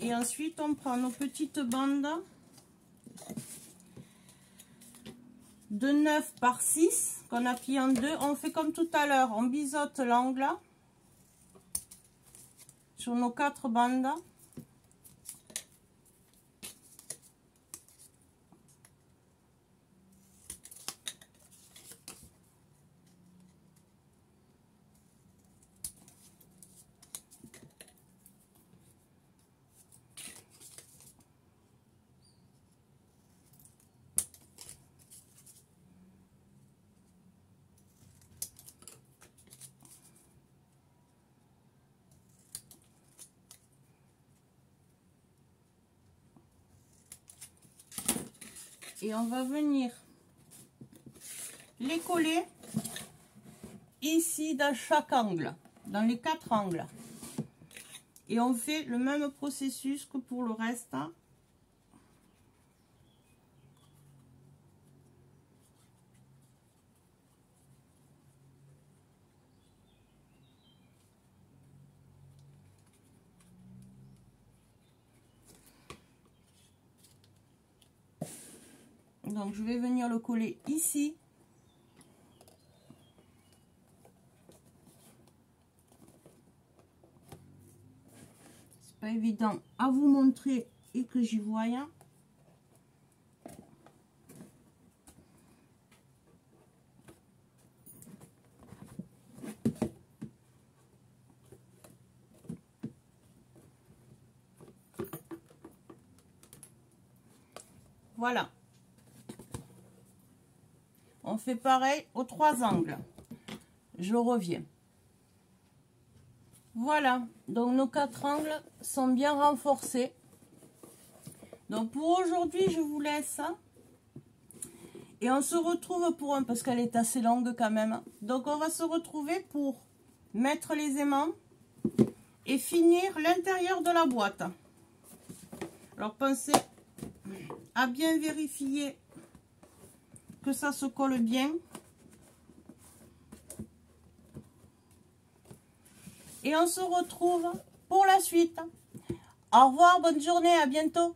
Et ensuite, on prend nos petites bandes de 9 par 6 qu'on a plié en deux. On fait comme tout à l'heure, on biseaute l'angle sur nos 4 bandes. Et on va venir les coller ici dans chaque angle, dans les 4 angles. Et on fait le même processus que pour le reste. Donc je vais venir le coller ici. C'est pas évident à vous montrer et que j'y voie. Voilà. On fait pareil aux 3 angles. Je reviens. Voilà. Donc nos 4 angles sont bien renforcés. Donc pour aujourd'hui, je vous laisse. Et on se retrouve pour un... Parce qu'elle est assez longue quand même. Donc on va se retrouver pour mettre les aimants et finir l'intérieur de la boîte. Alors pensez à bien vérifier que ça se colle bien. Et on se retrouve pour la suite. Au revoir, bonne journée, à bientôt.